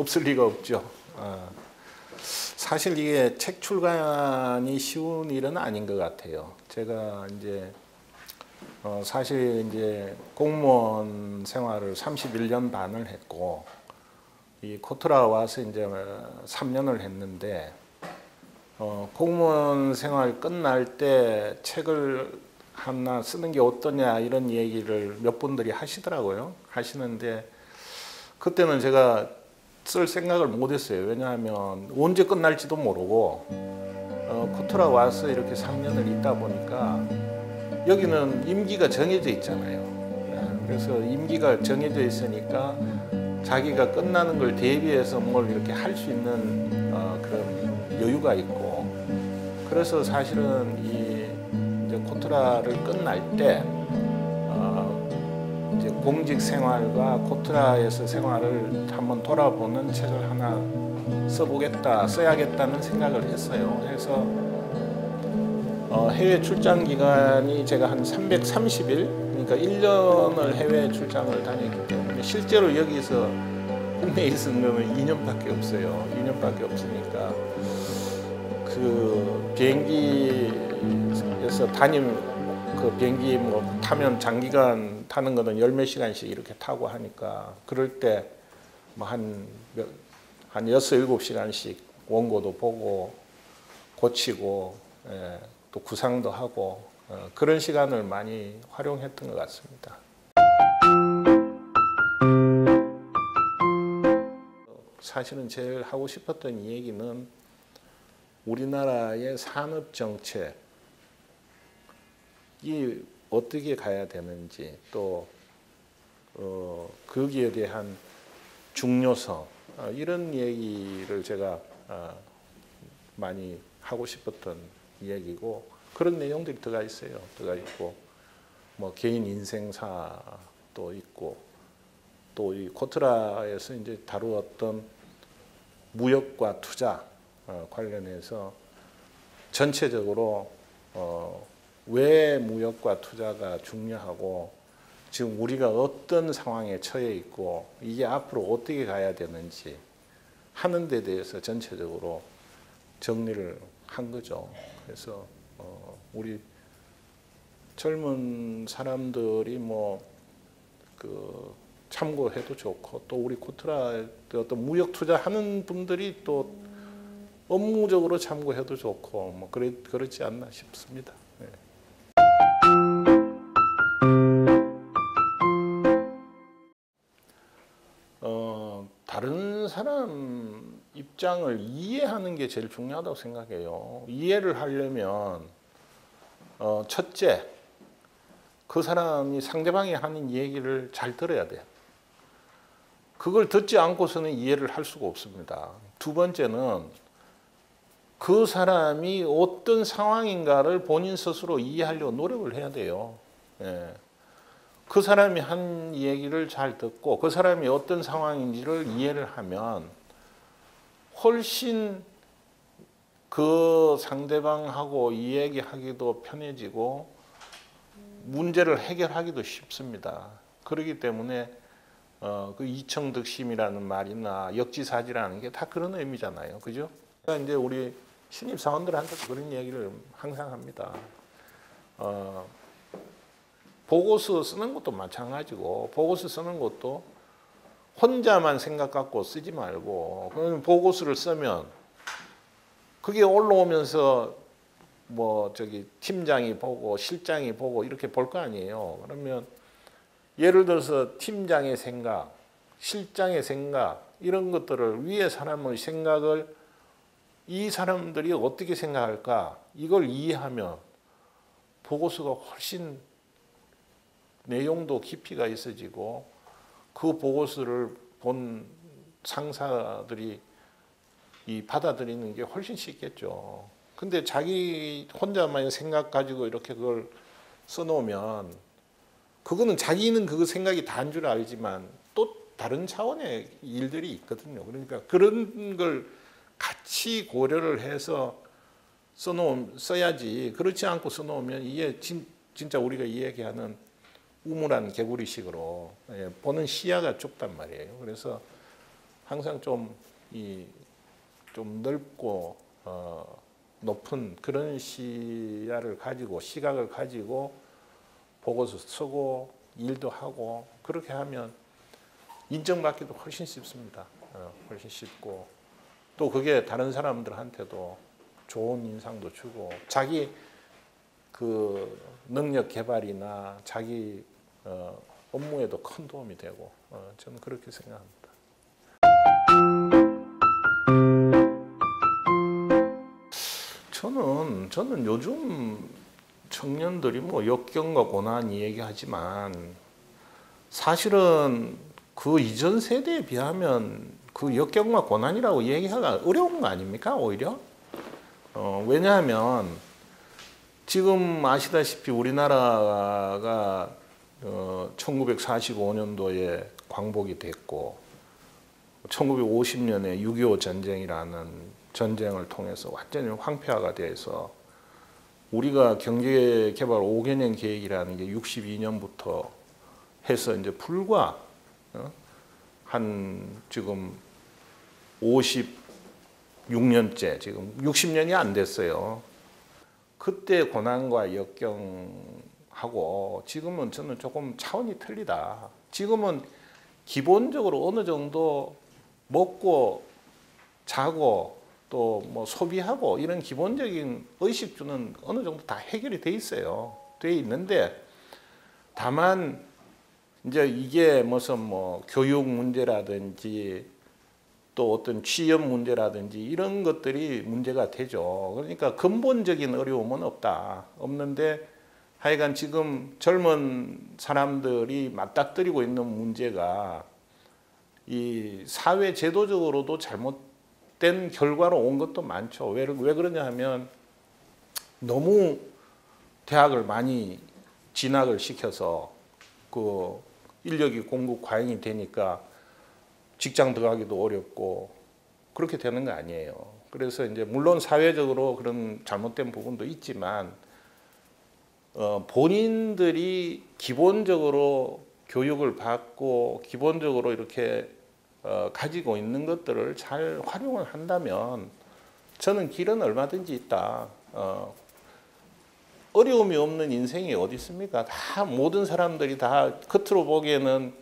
없을 리가 없죠. 사실 이게 책 출간이 쉬운 일은 아닌 것 같아요. 제가 이제 사실 이제 공무원 생활을 31년 반을 했고 이 코트라 와서 이제 3년을 했는데 공무원 생활 끝날 때 책을 하나 쓰는 게 어떠냐 이런 얘기를 몇 분들이 하시더라고요. 하시는데 그때는 제가 쓸 생각을 못했어요. 왜냐하면 언제 끝날지도 모르고 코트라 와서 이렇게 3년을 있다 보니까 여기는 임기가 정해져 있잖아요. 그래서 임기가 정해져 있으니까 자기가 끝나는 걸 대비해서 뭘 이렇게 할 수 있는 그런 여유가 있고, 그래서 사실은 이제 코트라를 끝날 때 이제 공직 생활과 코트라에서 생활을 한번 돌아보는 책을 하나 써야겠다는 생각을 했어요. 그래서 해외 출장 기간이 제가 한 330일, 그러니까 1년을 해외 출장을 다녔기 때문에 실제로 여기서 국내에 있은 거는 2년밖에 없어요. 2년밖에 없으니까 그 비행기에서 그 비행기 뭐 타면 장기간 타는 거는 열 몇 시간씩 이렇게 타고 하니까 그럴 때 뭐 한 6-7시간씩 원고도 보고 고치고 또 구상도 하고 그런 시간을 많이 활용했던 것 같습니다. 사실은 제일 하고 싶었던 얘기는 우리나라의 산업 정책이 어떻게 가야 되는지, 또 거기에 대한 중요성, 이런 얘기를 제가 많이 하고 싶었던 얘기고, 그런 내용들이 들어가 있어요. 들어가 있고, 뭐 개인 인생사도 있고, 또 이 코트라에서 이제 다루었던 무역과 투자 관련해서 전체적으로 왜 무역과 투자가 중요하고 지금 우리가 어떤 상황에 처해 있고 이게 앞으로 어떻게 가야 되는지 하는 데 대해서 전체적으로 정리를 한 거죠. 그래서 우리 젊은 사람들이 뭐 그 참고해도 좋고, 또 우리 코트라 어떤 무역 투자하는 분들이 또 업무적으로 참고해도 좋고 뭐 그렇지 않나 싶습니다. 네. 다른 사람 입장을 이해하는 게 제일 중요하다고 생각해요. 이해를 하려면 첫째, 그 사람이 상대방이 하는 얘기를 잘 들어야 돼요. 그걸 듣지 않고서는 이해를 할 수가 없습니다. 두 번째는 그 사람이 어떤 상황인가를 본인 스스로 이해하려고 노력을 해야 돼요. 예. 그 사람이 한 얘기를 잘 듣고 그 사람이 어떤 상황인지를 이해를 하면 훨씬 그 상대방하고 이야기하기도 편해지고 문제를 해결하기도 쉽습니다. 그렇기 때문에 그 이청득심이라는 말이나 역지사지라는 게 다 그런 의미잖아요. 그죠? 그러니까 이제 우리 신입사원들한테도 그런 얘기를 항상 합니다. 보고서 쓰는 것도 마찬가지고, 보고서 쓰는 것도 혼자만 생각 갖고 쓰지 말고, 그러면 보고서를 쓰면 그게 올라오면서 뭐 팀장이 보고 실장이 보고 이렇게 볼 거 아니에요. 그러면 예를 들어서 팀장의 생각, 실장의 생각, 이런 것들을 위에 사람의 생각을 이 사람들이 어떻게 생각할까, 이걸 이해하면 보고서가 훨씬 내용도 깊이가 있어지고 그 보고서를 본 상사들이 받아들이는 게 훨씬 쉽겠죠. 근데 자기 혼자만의 생각 가지고 이렇게 그걸 써놓으면 그거는 자기는 그 생각이 다인 줄 알지만 또 다른 차원의 일들이 있거든요. 그러니까 그런 걸 같이 고려를 해서 써야지, 그렇지 않고 써놓으면 이게 진짜 우리가 이야기하는 우물안 개구리식으로 보는 시야가 좁단 말이에요. 그래서 항상 좀 넓고 높은 그런 시야를 가지고 시각을 가지고 보고서 쓰고 일도 하고 그렇게 하면 인정받기도 훨씬 쉽습니다. 훨씬 쉽고 또 그게 다른 사람들한테도 좋은 인상도 주고 자기 그 능력 개발이나 자기 업무에도 큰 도움이 되고 저는 그렇게 생각합니다. 저는 요즘 청년들이 뭐 역경과 고난 이야기하지만 사실은 그 이전 세대에 비하면 그 역경과 고난이라고 얘기하기가 어려운 거 아닙니까? 오히려 왜냐하면 지금 아시다시피 우리나라가 1945년도에 광복이 됐고 1950년에 6.25 전쟁이라는 전쟁을 통해서 완전히 황폐화가 돼서 우리가 경제개발 5개년 계획이라는 게 62년부터 해서 이제 불과 한 지금 56년째 지금 60년이 안 됐어요. 그때 고난과 역경하고 지금은 저는 조금 차원이 틀리다. 지금은 기본적으로 어느 정도 먹고 자고 또 뭐 소비하고 이런 기본적인 의식주는 어느 정도 다 해결이 돼 있어요. 돼 있는데 다만 이제 이게 무슨 뭐 교육 문제라든지 또 어떤 취업 문제라든지 이런 것들이 문제가 되죠. 그러니까 근본적인 어려움은 없는데 하여간 지금 젊은 사람들이 맞닥뜨리고 있는 문제가 이 사회 제도적으로도 잘못된 결과로 온 것도 많죠. 왜 그러냐 하면 너무 대학을 많이 진학을 시켜서 그 인력이 공급 과잉이 되니까 직장 들어가기도 어렵고 그렇게 되는 거 아니에요. 그래서 이제 물론 사회적으로 그런 잘못된 부분도 있지만 본인들이 기본적으로 교육을 받고 기본적으로 이렇게 가지고 있는 것들을 잘 활용을 한다면 저는 길은 얼마든지 있다. 어려움이 없는 인생이 어디 있습니까? 다 모든 사람들이 다 겉으로 보기에는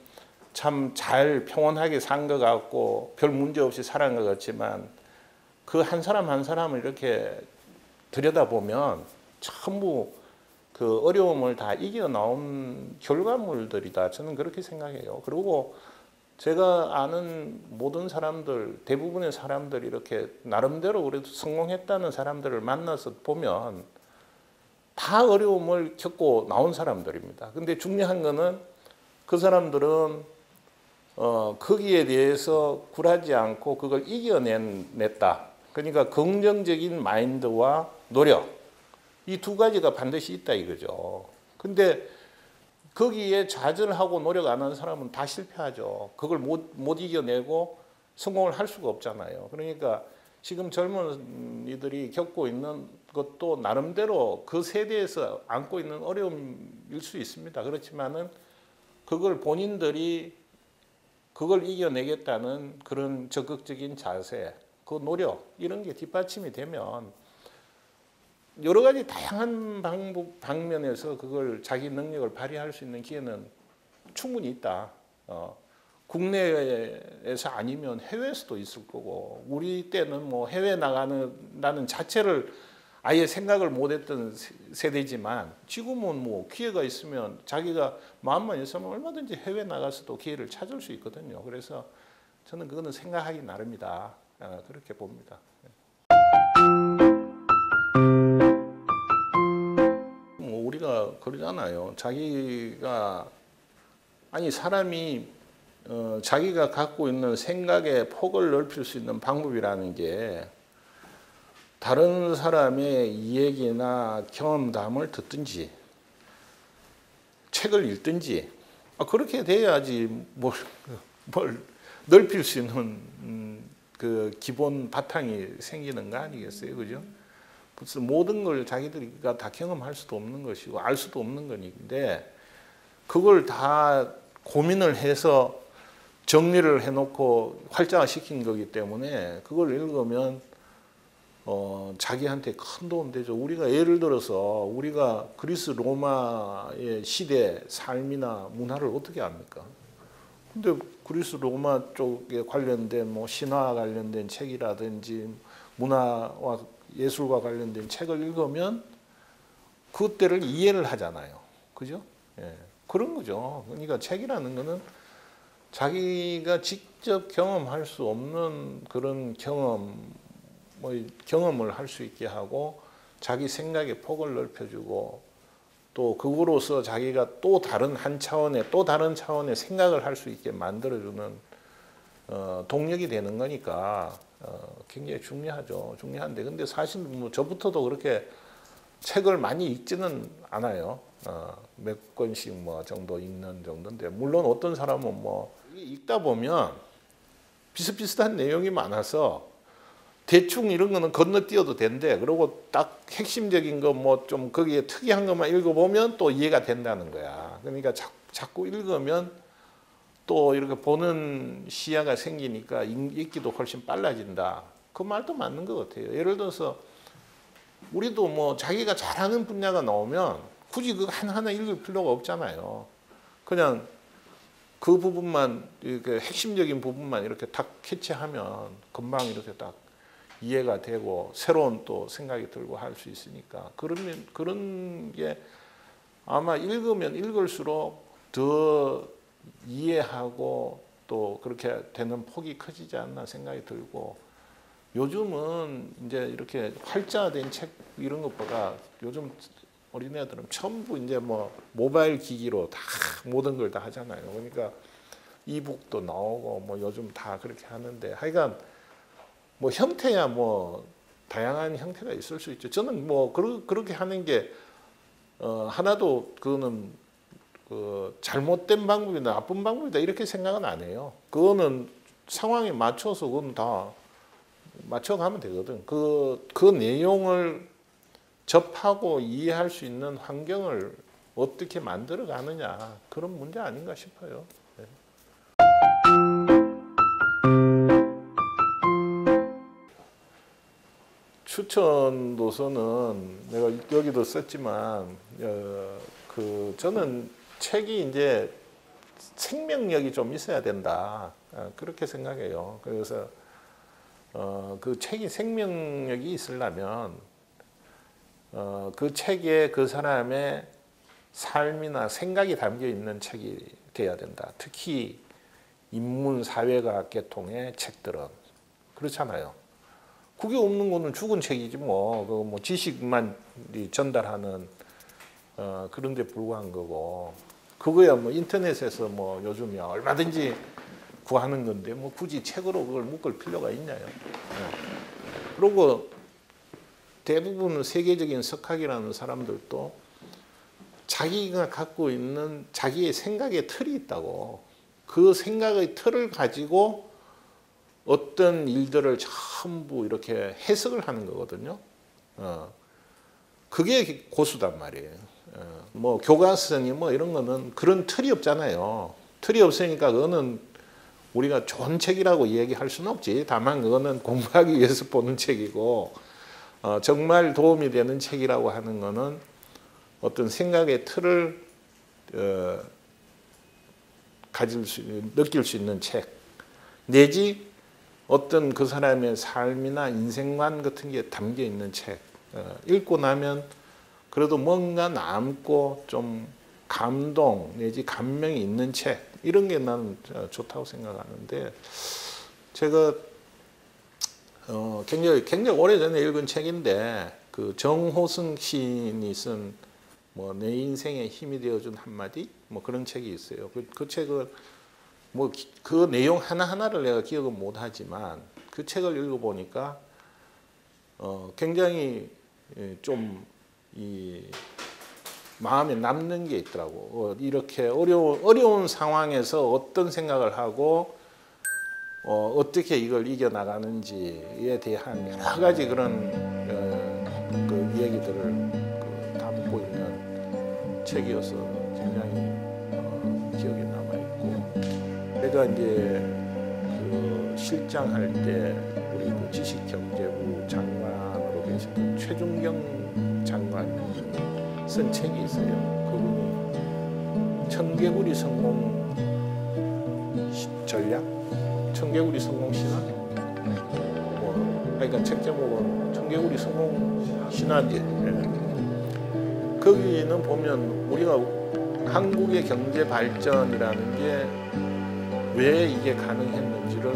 참 잘 평온하게 산 것 같고 별 문제 없이 살아간 것 같지만 그 한 사람 한 사람을 이렇게 들여다보면 전부 그 어려움을 다 이겨 나온 결과물들이다. 저는 그렇게 생각해요. 그리고 제가 아는 모든 사람들, 대부분의 사람들이 이렇게 나름대로 그래도 성공했다는 사람들을 만나서 보면 다 어려움을 겪고 나온 사람들입니다. 근데 중요한 거는 그 사람들은 거기에 대해서 굴하지 않고 그걸 이겨냈다. 그러니까 긍정적인 마인드와 노력, 이 두 가지가 반드시 있다 이거죠. 근데 거기에 좌절하고 노력 안 하는 사람은 다 실패하죠. 그걸 못 이겨내고 성공을 할 수가 없잖아요. 그러니까 지금 젊은이들이 겪고 있는 것도 나름대로 그 세대에서 안고 있는 어려움일 수 있습니다. 그렇지만은 그걸 본인들이 그걸 이겨내겠다는 그런 적극적인 자세, 그 노력 이런 게 뒷받침이 되면 여러 가지 다양한 방면에서 그걸 자기 능력을 발휘할 수 있는 기회는 충분히 있다. 국내에서 아니면 해외에서도 있을 거고 우리 때는 뭐 해외 나가는 자체를 아예 생각을 못했던 세대지만 지금은 뭐 기회가 있으면 자기가 마음만 있으면 얼마든지 해외 나가서도 기회를 찾을 수 있거든요. 그래서 저는 그거는 생각하기 나름이다. 그렇게 봅니다. 뭐 우리가 그러잖아요. 자기가 아니 사람이 자기가 갖고 있는 생각의 폭을 넓힐 수 있는 방법이라는 게 다른 사람의 이야기나 경험담을 듣든지 책을 읽든지 그렇게 돼야지 뭘 넓힐 수 있는 그 기본 바탕이 생기는 거 아니겠어요, 그죠? 무슨 모든 걸 자기들이가 다 경험할 수도 없는 것이고 알 수도 없는 건데 그걸 다 고민을 해서 정리를 해놓고 활자화시킨 거기 때문에 그걸 읽으면 자기한테 큰 도움 되죠. 우리가 예를 들어서 우리가 그리스 로마의 시대 삶이나 문화를 어떻게 압니까? 근데 그리스 로마 쪽에 관련된 뭐 신화와 관련된 책이라든지 문화와 예술과 관련된 책을 읽으면 그때를 이해를 하잖아요. 그죠? 예. 그런 거죠. 그러니까 책이라는 거는 자기가 직접 경험할 수 없는 그런 경험을 할 수 있게 하고 자기 생각의 폭을 넓혀주고 또 그거로서 자기가 또 다른 차원의 생각을 할 수 있게 만들어주는 동력이 되는 거니까 굉장히 중요하죠. 중요한데 근데 사실 뭐 저부터도 그렇게 책을 많이 읽지는 않아요. 몇 권씩 뭐 정도 읽는 정도인데 물론 어떤 사람은 뭐 읽다 보면 비슷비슷한 내용이 많아서 대충 이런 거는 건너뛰어도 된대. 그리고 딱 핵심적인 거 뭐 좀 거기에 특이한 것만 읽어보면 또 이해가 된다는 거야. 그러니까 자꾸 읽으면 또 이렇게 보는 시야가 생기니까 읽기도 훨씬 빨라진다. 그 말도 맞는 것 같아요. 예를 들어서 우리도 뭐 자기가 잘하는 분야가 나오면 굳이 그 하나하나 읽을 필요가 없잖아요. 그냥 그 부분만 이렇게 핵심적인 부분만 이렇게 딱 캐치하면 금방 이렇게 딱 이해가 되고 새로운 또 생각이 들고 할 수 있으니까 그런 게 아마 읽으면 읽을수록 더 이해하고 또 그렇게 되는 폭이 커지지 않나 생각이 들고 요즘은 이제 이렇게 활자된 책 이런 것보다 요즘 어린애들은 전부 이제 뭐 모바일 기기로 다 모든 걸 다 하잖아요. 그러니까 이북도 나오고 뭐 요즘 다 그렇게 하는데 하여간 뭐 형태야 뭐 다양한 형태가 있을 수 있죠. 저는 뭐 그렇게 하는 게 하나도 그거는 잘못된 방법이나 나쁜 방법이다 이렇게 생각은 안 해요. 그거는 상황에 맞춰서 그건 다 맞춰가면 되거든. 그 내용을 접하고 이해할 수 있는 환경을 어떻게 만들어 가느냐 그런 문제 아닌가 싶어요. 네. 추천 도서는 내가 여기도 썼지만 저는 책이 이제 생명력이 좀 있어야 된다 그렇게 생각해요. 그래서 그 책이 생명력이 있으려면 그 책에 그 사람의 삶이나 생각이 담겨 있는 책이 돼야 된다. 특히 인문 사회과학 계통의 책들은 그렇잖아요. 그게 없는 거는 죽은 책이지 뭐 지식만 전달하는 그런 데 불과한 거고 그거야 뭐 인터넷에서 뭐 요즘에 얼마든지 구하는 건데 뭐 굳이 책으로 그걸 묶을 필요가 있냐요. 그리고 대부분 세계적인 석학이라는 사람들도 자기가 갖고 있는 자기의 생각의 틀이 있다고 그 생각의 틀을 가지고 어떤 일들을 전부 이렇게 해석을 하는 거거든요. 그게 고수단 말이에요. 뭐 교과서니 뭐 이런 거는 그런 틀이 없잖아요. 틀이 없으니까 그거는 우리가 좋은 책이라고 얘기할 수는 없지. 다만 그거는 공부하기 위해서 보는 책이고 정말 도움이 되는 책이라고 하는 거는 어떤 생각의 틀을 느낄 수 있는 책 내지 어떤 그 사람의 삶이나 인생관 같은 게 담겨 있는 책 읽고 나면 그래도 뭔가 남고 좀 감동 내지 감명이 있는 책 이런 게 나는 좋다고 생각하는데 제가 굉장히 오래전에 읽은 책인데 그 정호승 시인이 쓴 뭐 내 인생에 힘이 되어준 한마디 뭐 그런 책이 있어요. 그 책을 뭐 그 내용 하나하나를 내가 기억은 못하지만 그 책을 읽어보니까 굉장히 좀 이 마음에 남는 게 있더라고. 이렇게 어려운 상황에서 어떤 생각을 하고 어떻게 이걸 이겨나가는지에 대한 여러 가지 그런 그 이야기들을 담고 있는 책이어서 굉장히 기억에 남아있고 제가 이제 그 실장 할 때 우리 그 지식경제부 장관으로 계시던 최준경 장관이 쓴 책이 있어요. 그분이 청개구리 성공 전략, 청개구리 성공 신화. 그러니까 책 제목은 청개구리 성공 신화지. 거기는 보면 우리가 한국의 경제 발전이라는 게 왜 이게 가능했는지를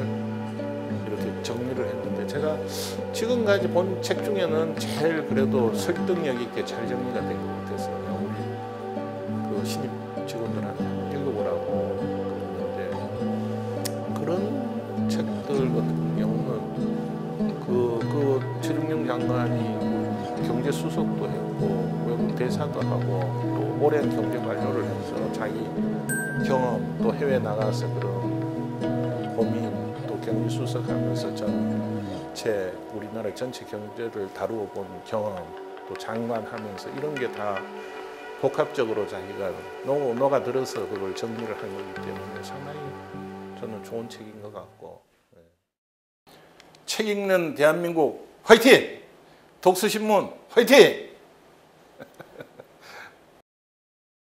이렇게 정리를 했는데, 제가 지금까지 본 책 중에는 제일 그래도 설득력 있게 잘 정리가 된 것 같아서 우리 그 신입 직원들한테 읽어보라고 그랬는데, 그런 책들 같은 경우는 그 최준경 장관이 경제 수석도 했고 외국 대사도 하고 또 오랜 경제 관료를 해서 자기 경험, 또 해외 나가서 그런 고민, 또 경제 수석하면서 전체 우리나라 전체 경제를 다루어 본 경험, 또 장관하면서 이런 게 다 복합적으로 자기가 녹아들어서 그걸 정리를 한 거기 때문에 상당히 저는 좋은 책인 것 같고. 책 읽는 대한민국 화이팅! 독서신문 화이팅!